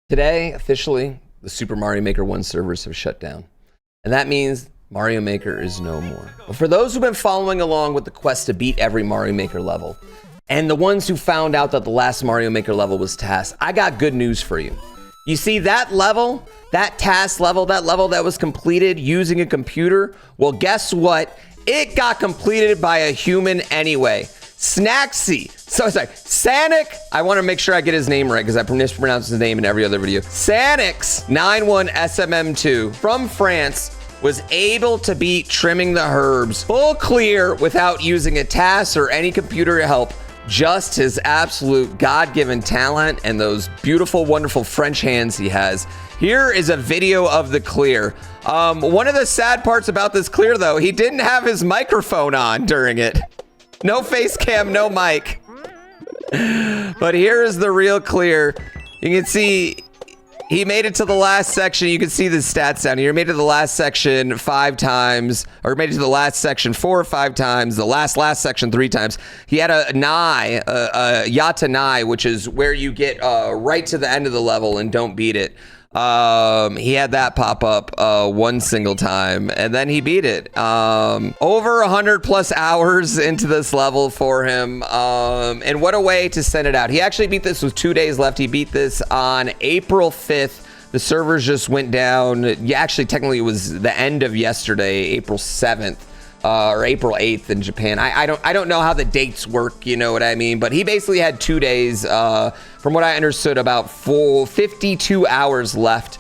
Today, officially, the Super Mario Maker 1 servers have shut down. And that means Mario Maker is no more. But for those who've been following along with the quest to beat every Mario Maker level, and the ones who found out that the last Mario Maker level was tasked, I got good news for you. You see, that level, that task level, that level that was completed using a computer, well, guess what? It got completed by a human anyway. Sanx, I want to make sure I get his name right because I mispronounce his name in every other video. Sanx91SMM2 from France was able to beat Trimming the Herbs full clear without using a task or any computer help. Just his absolute God-given talent and those beautiful, wonderful French hands he has. Here is a video of the clear. One of the sad parts about this clear, though, he didn't have his microphone on during it. No face cam, no mic. But here is the real clear. You can see he made it to the last section. You can see the stats down here. He made it to the last section 5 times, or made it to the last section 4 or 5 times, the last section 3 times. He had a Yata Nai, which is where you get right to the end of the level and don't beat it. He had that pop up one single time, and then he beat it. Over 100+ hours into this level for him, and what a way to send it out. He actually beat this with 2 days left. He beat this on April 5th. The servers just went down. Yeah, actually, technically, it was the end of yesterday, April 7th. Or April 8th in Japan. I don't know how the dates work, you know what I mean? But he basically had 2 days, from what I understood, about 52 hours left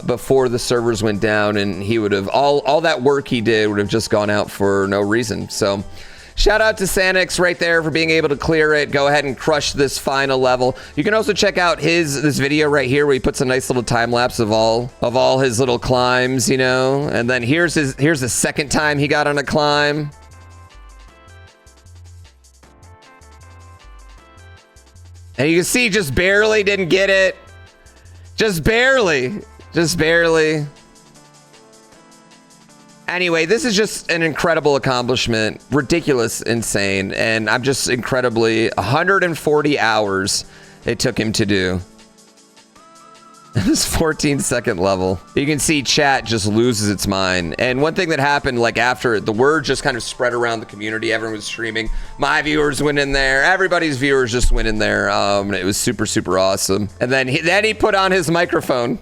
before the servers went down, and he would have all that work he did would have just gone out for no reason. So shout out to Sanx right there for being able to clear it. Go ahead and crush this final level. You can also check out this video right here where he puts a nice little time lapse of all his little climbs, you know. And then here's the second time he got on a climb. And you can see just barely didn't get it. Just barely. Anyway, this is just an incredible accomplishment, ridiculous, insane, and I'm just incredibly 140 hours it took him to do. This 14-second level. You can see chat just loses its mind. And one thing that happened, like after it, the word just kind of spread around the community. Everyone was streaming. My viewers went in there. Everybody's viewers just went in there. It was super, super awesome. And then he put on his microphone.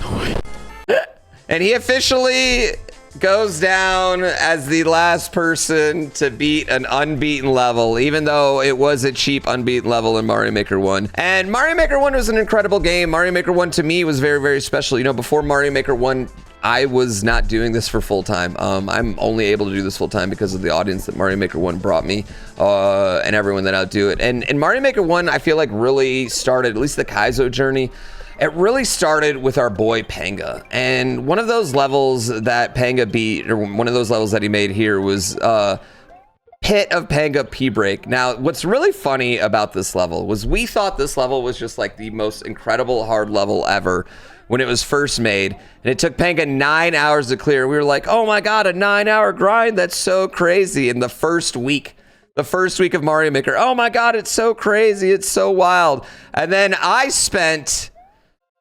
No way. And he officially goes down as the last person to beat an unbeaten level, even though it was a cheap unbeaten level in Mario Maker 1. And Mario Maker 1 was an incredible game. Mario Maker 1 to me was very, very special. You know, before Mario Maker 1, I was not doing this for full time. I'm only able to do this full time because of the audience that Mario Maker 1 brought me, and everyone that outdo it. And Mario Maker 1, I feel like really started, at least the Kaizo journey, it really started with our boy Panga. And one of those levels that Panga beat, or one of those levels that he made here, was Pit of Panga P-Break. Now, what's really funny about this level was we thought this level was just like the most incredible hard level ever when it was first made. And it took Panga 9 hours to clear. We were like, oh my God, a 9-hour grind? That's so crazy. In the first week of Mario Maker, oh my God, it's so crazy. It's so wild. And then I spent,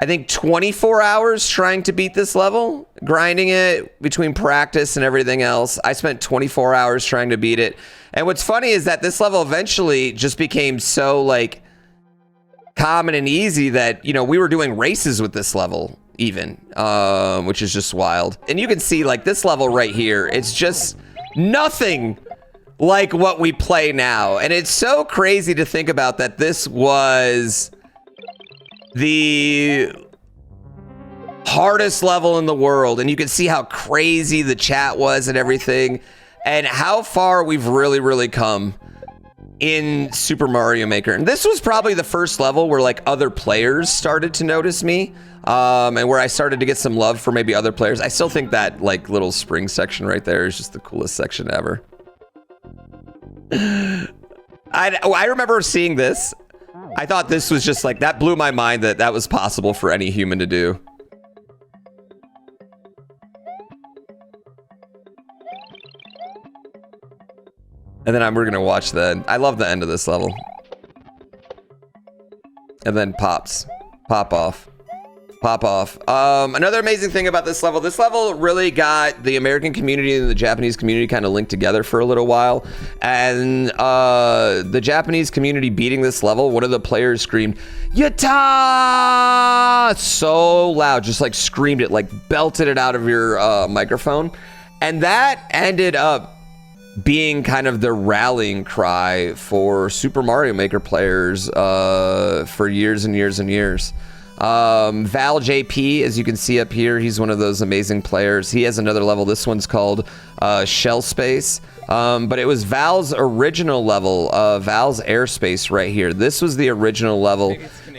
I think, 24 hours trying to beat this level, grinding it between practice and everything else. I spent 24 hours trying to beat it. And what's funny is that this level eventually just became so like common and easy that, you know, we were doing races with this level even, which is just wild. And you can see like this level right here, it's just nothing like what we play now. And it's so crazy to think about that this was the hardest level in the world, and you can see how crazy the chat was and everything, and how far we've really come in Super Mario Maker. And this was probably the first level where like other players started to notice me, and where I started to get some love for maybe other players. I still think that like little spring section right there is just the coolest section ever. I remember seeing this. I thought this was just like, that blew my mind that that was possible for any human to do. And then we're gonna watch I love the end of this level. and then pop off. Another amazing thing about this level really got the American community and the Japanese community kind of linked together for a little while. And the Japanese community beating this level, one of the players screamed, "Yatta!" so loud, just like screamed it, like belted it out of your microphone. And that ended up being kind of the rallying cry for Super Mario Maker players for years and years and years. Val JP, as you can see up here, he's one of those amazing players. He has another level. This one's called Shell Space, but it was Val's original level, Val's Airspace right here. This was the original level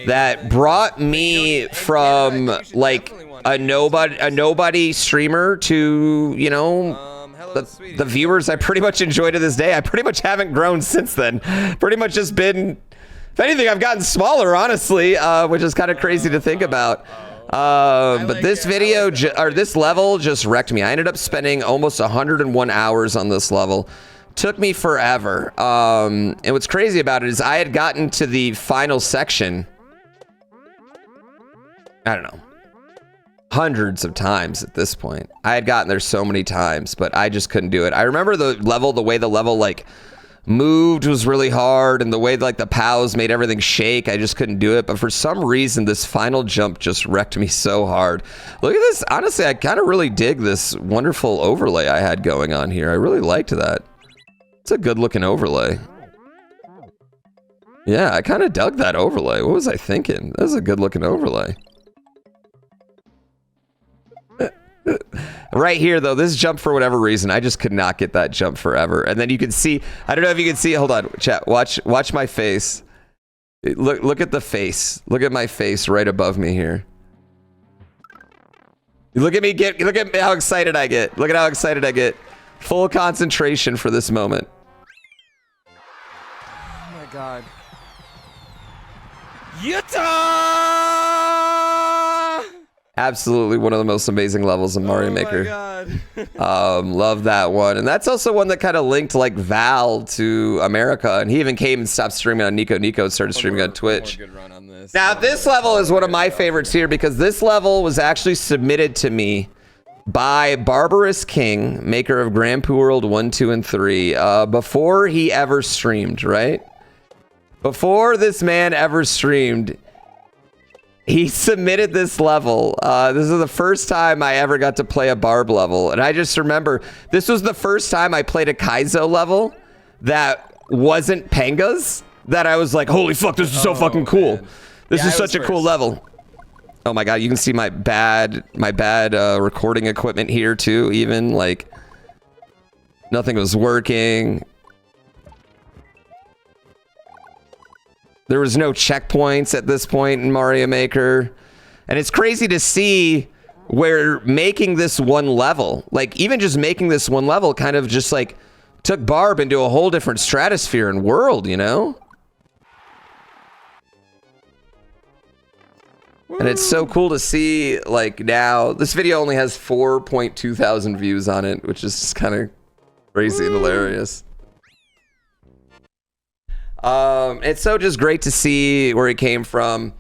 that brought me from like a nobody streamer to, you know, the viewers I pretty much enjoy to this day. I pretty much haven't grown since then. Pretty much just been, if anything, I've gotten smaller, honestly, which is kind of crazy to think about. But this video, or this level just wrecked me. I ended up spending almost 101 hours on this level. Took me forever. And what's crazy about it is I had gotten to the final section, I don't know, hundreds of times at this point. I had gotten there so many times, but I just couldn't do it. I remember the way the level, like, moved was really hard, and the way like the POWs made everything shake, I just couldn't do it. But for some reason, this final jump just wrecked me so hard. Look at this. Honestly, I kind of really dig this wonderful overlay I had going on here. I really liked that. It's a good looking overlay. Yeah, I kind of dug that overlay. What was I thinking? That was a good looking overlay. Right here, though, this jump, for whatever reason, I just could not get that jump forever. And then you can see, I don't know if you can see, hold on, chat, watch my face. Look at the face. Look at my face right above me here. Look at me look at how excited I get. Look at how excited I get. Full concentration for this moment. Oh my god. Yatta! Absolutely one of the most amazing levels in Mario Maker. God. Love that one. And that's also one that kind of linked like Val to America. And he even came and stopped streaming on Nico Nico, started streaming on Twitch. Now this level is one of my favorites here because this level was actually submitted to me by Barbarous King, maker of Grand Poo World 1, 2, and 3, before he ever streamed, right? Before this man ever streamed, he submitted this level. This is the first time I ever got to play a Barb level. And I just remember, this was the first time I played a Kaizo level that wasn't Penga's, that I was like, holy fuck, this is so fucking cool. Man. This is such a cool level. Oh my god, you can see my bad recording equipment here too, even. Like, nothing was working. There was no checkpoints at this point in Mario Maker. And it's crazy to see where making this one level, like even just making this one level kind of just like took Barb into a whole different stratosphere and world, you know? And it's so cool to see, like, now this video only has 4.2 thousand views on it, which is just kind of crazy and hilarious. It's so just great to see where he came from.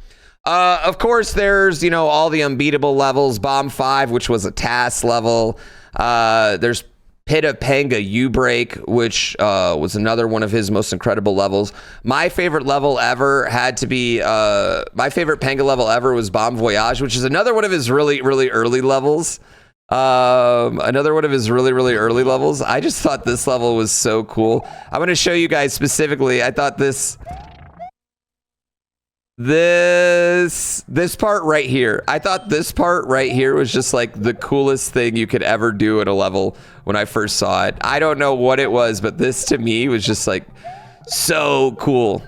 Of course, there's, you know, all the unbeatable levels. Bomb 5, which was a TAS level. There's Pit of Panga U-Break, which was another one of his most incredible levels. My favorite level ever had to be, my favorite Panga level ever was Bomb Voyage, which is another one of his really, really early levels. Another one of his really, really early levels. I just thought this level was so cool. I'm going to show you guys specifically. I thought this part right here. I thought this part right here was just like the coolest thing you could ever do at a level when I first saw it. I don't know what it was, but this to me was just like so cool.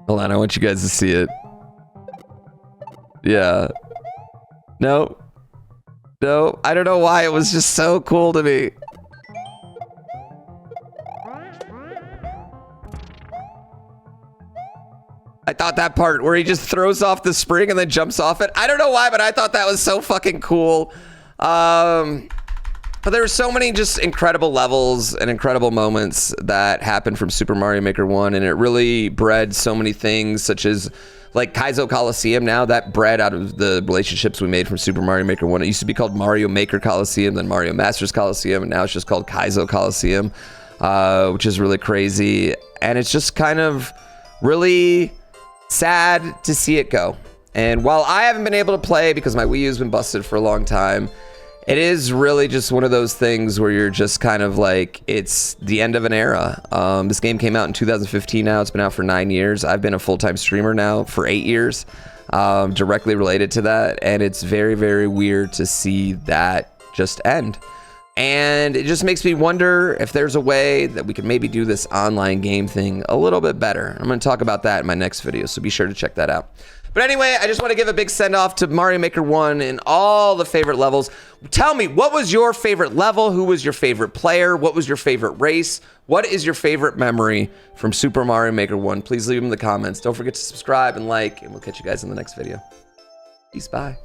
Hold on, I want you guys to see it. Yeah. No. No, I don't know why it was just so cool to me. I thought that part where he just throws off the spring and then jumps off it. I don't know why, but I thought that was so fucking cool. But there were so many just incredible levels and incredible moments that happened from Super Mario Maker 1, and it really bred so many things, such as like Kaizo Coliseum. Now that bred out of the relationships we made from Super Mario Maker 1. It used to be called Mario Maker Coliseum, then Mario Masters Coliseum, and now it's just called Kaizo Coliseum, which is really crazy. And it's just kind of really sad to see it go. And while I haven't been able to play because my Wii U's been busted for a long time, it is really just one of those things where you're just kind of like, it's the end of an era. This game came out in 2015 now. It's been out for 9 years. I've been a full-time streamer now for 8 years, directly related to that. And it's very, very weird to see that just end. And it just makes me wonder if there's a way that we can maybe do this online game thing a little bit better. I'm going to talk about that in my next video, so be sure to check that out. But anyway, I just want to give a big send-off to Mario Maker 1 and all the favorite levels. Tell me, what was your favorite level? Who was your favorite player? What was your favorite race? What is your favorite memory from Super Mario Maker 1? Please leave them in the comments. Don't forget to subscribe and like, and we'll catch you guys in the next video. Peace, bye.